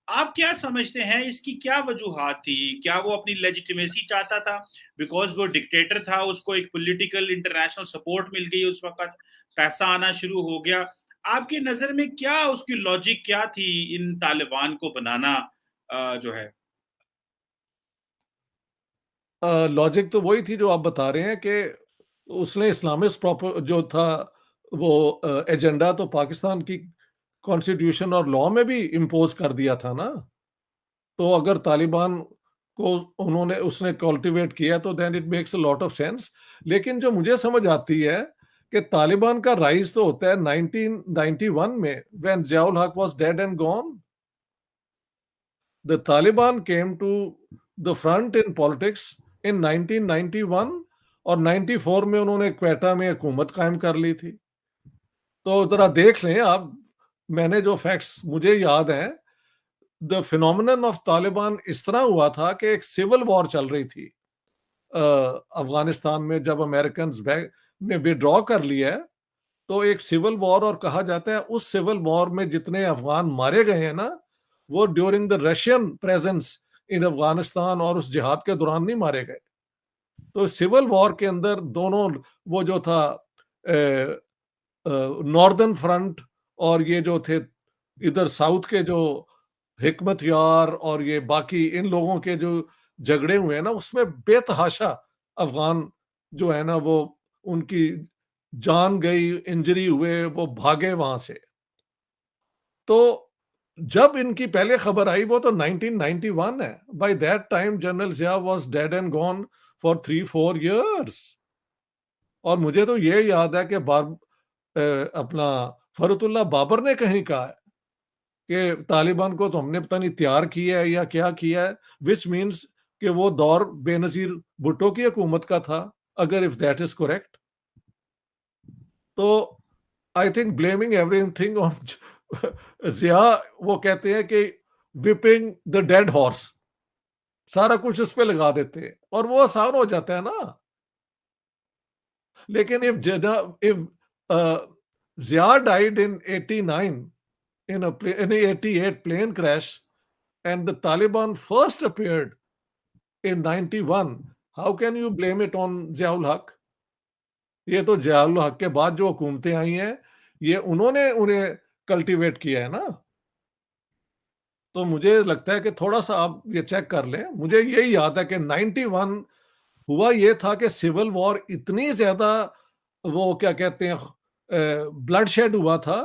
आप क्या समझते हैं इसकी क्या वजूहात थी? क्या वो अपनी लेजिटिमेसी चाहता था बिकॉज वो डिक्टेटर था, उसको एक पॉलिटिकल इंटरनेशनल सपोर्ट मिल गई, उस वक्त पैसा आना शुरू हो गया? आपकी नजर में क्या उसकी लॉजिक क्या थी इन तालिबान को बनाना जो है? लॉजिक तो वही थी जो आप बता रहे हैं कि उसने इस्लामिस्ट प्रॉपर जो था वो एजेंडा तो पाकिस्तान की कॉन्स्टिट्यूशन और लॉ में भी इम्पोज कर दिया था ना। तो अगर तालिबान को उन्होंने उसने कल्टीवेट किया तो then it makes a lot of sense. लेकिन जो मुझे समझ आती है कि तालिबान का राइज तो होता है 1991 में, when Zia ul Haq was dead and gone. The Taliban came to the front in politics in 1991, और 94 में उन्होंने क्वेटा में हुकूमत कायम कर ली थी। तो जरा देख लें आप, मैंने जो फैक्ट्स मुझे याद हैं, द फिनोमिनन ऑफ तालिबान इस तरह हुआ था कि एक सिविल वॉर चल रही थी अफगानिस्तान में। जब अमेरिकन ने विड्रॉ कर लिया है तो एक सिविल वॉर, और कहा जाता है उस सिविल वॉर में जितने अफगान मारे गए हैं ना, वो during the Russian presence in Afghanistan और उस जिहाद के दौरान नहीं मारे गए। तो सिविल वॉर के अंदर दोनों, वो जो था नॉर्दर्न फ्रंट और ये जो थे इधर साउथ के जो हिकमत यार और ये बाकी इन लोगों के जो झगड़े हुए हैं ना, उसमें बेतहाशा अफगान जो है ना वो उनकी जान गई, इंजरी हुए, वो भागे वहां से। तो जब इनकी पहले खबर आई वो तो 1991 है। By that time general Zia was dead and gone for 3-4 years। और मुझे तो ये याद है कि अपना फरुतुल्लाह बाबर ने कहीं कहा है कि तालिबान को तो हमने पता नहीं तैयार किया है या क्या किया है, विच मीन्स कि वो दौर बेनजीर भुट्टो की हुकूमत का था, अगर इफ दैट इज करेक्ट। तो I think blaming everything on Zia, वो कहते हैं कि विपिंग द डेड हॉर्स, सारा कुछ उस पे लगा देते हैं और वो आसान हो जाता है ना। लेकिन if Zia died in 89 in a 88 plane crash and the Taliban first appeared in 91, how can you blame it on Ziaul Haq? ये तो जियाउल हक के बाद जो हुकूमतें आई हैं, ये उन्होंने उन्हें कल्टीवेट किया है ना। तो मुझे लगता है कि थोड़ा सा आप ये चेक कर लें। मुझे यही याद है कि 91 हुआ ये था कि सिविल वॉर इतनी ज्यादा, वो क्या कहते हैं, ब्लड शेड हुआ था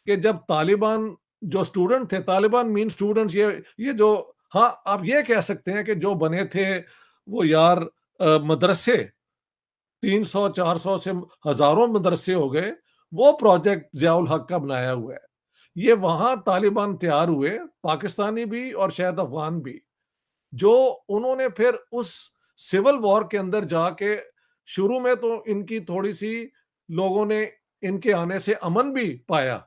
कि जब तालिबान जो स्टूडेंट थे, तालिबान मीन स्टूडेंट्स, ये जो, हाँ आप ये कह सकते हैं कि जो बने थे वो यार मदरसे, 300-400 से हजारों मदरसे हो गए, वो प्रोजेक्ट जियाउल हक का बनाया हुआ है। ये वहां तालिबान तैयार हुए, पाकिस्तानी भी और शायद अफगान भी, जो उन्होंने फिर उस सिविल वॉर के अंदर जाके, शुरू में तो इनकी थोड़ी सी, लोगों ने इनके आने से अमन भी पाया,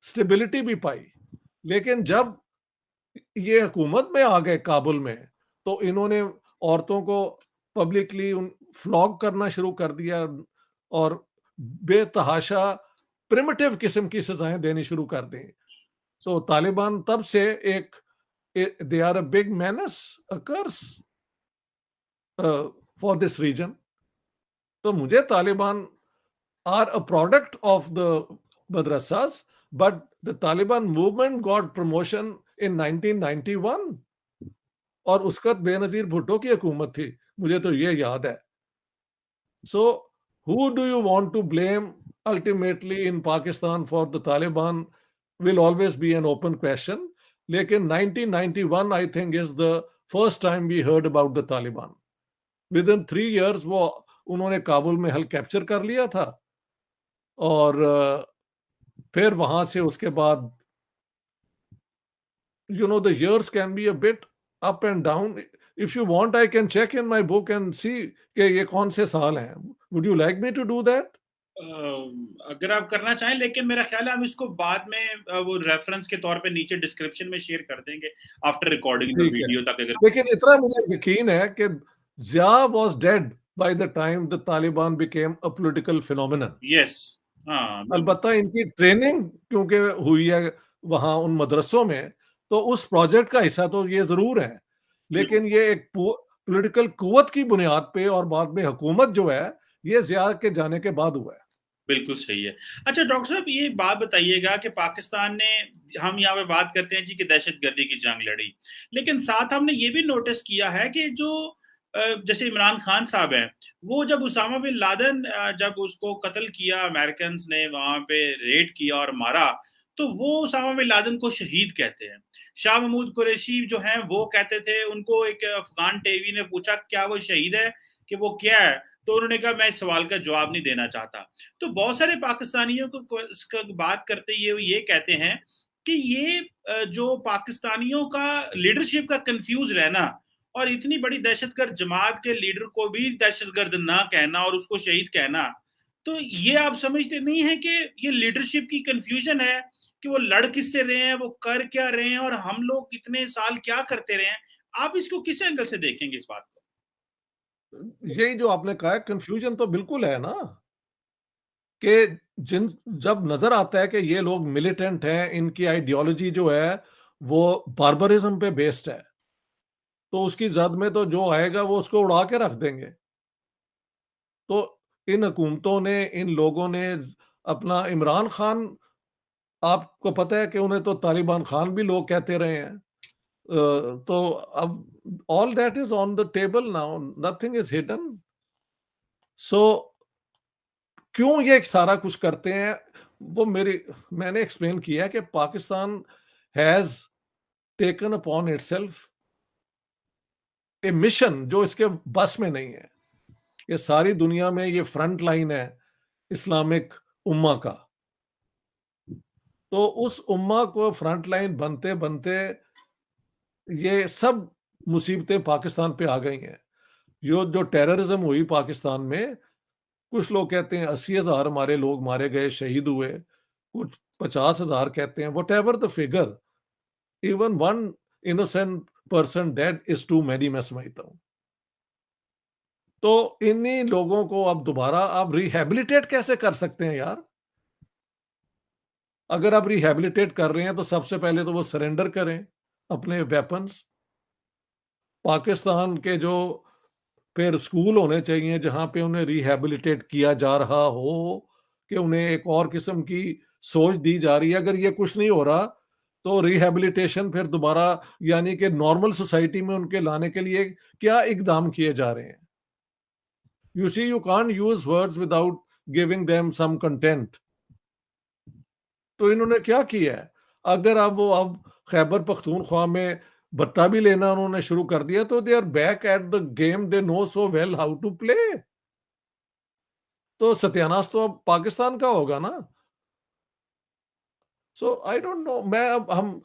स्टेबिलिटी भी पाई। लेकिन जब ये हुकूमत में आ गए काबुल में, तो इन्होंने औरतों को पब्लिकली फ्लॉग करना शुरू कर दिया और बेतहाशा प्रिमिटिव किस्म की सजाएं देनी शुरू कर दी। तो तालिबान तब से एक, they are a big menace, a curse for this region. तो मुझे Taliban are a product of the madrasas, but the Taliban movement got promotion in 1991, और उसका बेनजीर भुट्टो की हुकूमत थी, मुझे तो ये याद है। So who do you want to blame ultimately in Pakistan for the Taliban will always be an open question. लेकिन 1991 I think is the first time we heard about the Taliban. Within 3 years वो उन्होंने काबुल में हल कैप्चर कर लिया था, और फिर वहां से उसके बाद the years can be a bit up and down. If you want, I can check in my book and see कि ये कौन से साल हैं। Would you like me to do that? अगर आप करना चाहें, लेकिन मेरा ख्याल है हम इसको बाद में वो रेफरेंस के तौर पे नीचे डिस्क्रिप्शन में शेयर कर देंगे आफ्टर रिकॉर्डिंग द ठीक है, वीडियो तक, अगर। लेकिन इतना मुझे यकीन है कि जिया was dead by the time the Taliban became a political phenomenon। Yes. हाँ, बिल्कुल। अलबत्ता इनकी ट्रेनिंग क्योंकि हुई है वहां उन मदरसों में, तो उस प्रोजेक्ट का हिस्सा तो ये जरूर है, बिल्कुल लेकिन ये एक पॉलिटिकल कुव्वत की बुनियाद पे और बाद में हुकूमत जो है ये जिया के जाने के बाद हुआ है। बिल्कुल सही है। अच्छा डॉक्टर साहब, ये बात बताइएगा कि पाकिस्तान ने, हम यहाँ पे बात करते हैं जी कि दहशतगर्दी की जंग लड़ी, लेकिन साथ हमने ये भी नोटिस किया है कि जो जैसे इमरान खान साहब हैं, वो जब उसामा बिन लादेन जब उसको कत्ल किया, अमेरिकन ने वहां पे रेड किया और मारा, तो वो उसामा बिन लादेन को शहीद कहते हैं। शाह महमूद कुरैशी जो हैं वो कहते थे, उनको एक अफगान टीवी ने पूछा क्या वो शहीद है कि वो क्या है, तो उन्होंने कहा मैं इस सवाल का जवाब नहीं देना चाहता। तो बहुत सारे पाकिस्तानियों को इसका बात करते ये कहते हैं कि ये जो पाकिस्तानियों का लीडरशिप का कंफ्यूज रहना और इतनी बड़ी दहशतगर्द जमात के लीडर को भी दहशतगर्द ना कहना और उसको शहीद कहना, तो ये आप समझते नहीं है कि ये लीडरशिप की कंफ्यूजन है कि वो लड़ किससे रहे हैं, वो कर क्या रहे हैं, और हम लोग कितने साल क्या करते रहे हैं? आप इसको किस एंगल से देखेंगे इस बात को? यही जो आपने कहा है, कंफ्यूजन तो बिल्कुल है ना, कि जिन जब नजर आता है कि ये लोग मिलिटेंट हैं, इनकी आइडियोलॉजी जो है वो बार्बरिज्म पे बेस्ड है, तो उसकी जद में तो जो आएगा वो उसको उड़ा के रख देंगे। तो इन हुकूमतों ने, इन लोगों ने अपना इमरान खान, आपको पता है कि उन्हें तो तालिबान खान भी लोग कहते रहे हैं। तो अब all that is on the table now, nothing is hidden. So क्यों ये सारा कुछ करते हैं, वो मैंने एक्सप्लेन किया कि Pakistan has taken upon itself A mission जो इसके बस में नहीं है। ये सारी दुनिया में ये फ्रंट लाइन है इस्लामिक उम्मा का, तो उस उम्मा को फ्रंट लाइन बनते बनते ये सब मुसीबतें पाकिस्तान पे आ गई हैं। जो टेररिज्म हुई पाकिस्तान में, कुछ लोग कहते हैं 80,000 हमारे लोग मारे गए, शहीद हुए, कुछ 50,000 कहते हैं, whatever the figure, even one innocent person dead is too many, मैं समझता हूं। तो इन्हीं लोगों को अब दोबारा आप रिहेबिलिटेट कैसे कर सकते हैं यार? अगर आप रिहेबिलिटेट कर रहे हैं तो सबसे पहले तो वो सरेंडर करें अपने वेपन्स। पाकिस्तान के जो फिर स्कूल होने चाहिए जहां पे उन्हें रिहेबिलिटेट किया जा रहा हो, कि उन्हें एक और किस्म की सोच दी जा रही है। अगर ये कुछ नहीं हो रहा तो रिहेबिलिटेशन फिर दोबारा, यानी कि नॉर्मल सोसाइटी में उनके लाने के लिए क्या इकदाम किए जा रहे हैं? You see, you can't use words without giving them some content. तो इन्होंने क्या किया है? अगर अब खैबर पख्तूनख्वा में बट्टा भी लेना उन्होंने शुरू कर दिया, तो they are back at the game, they know so well how to play. तो सत्यानाश तो अब पाकिस्तान का होगा ना। सो आई डोंट नो, मैं अब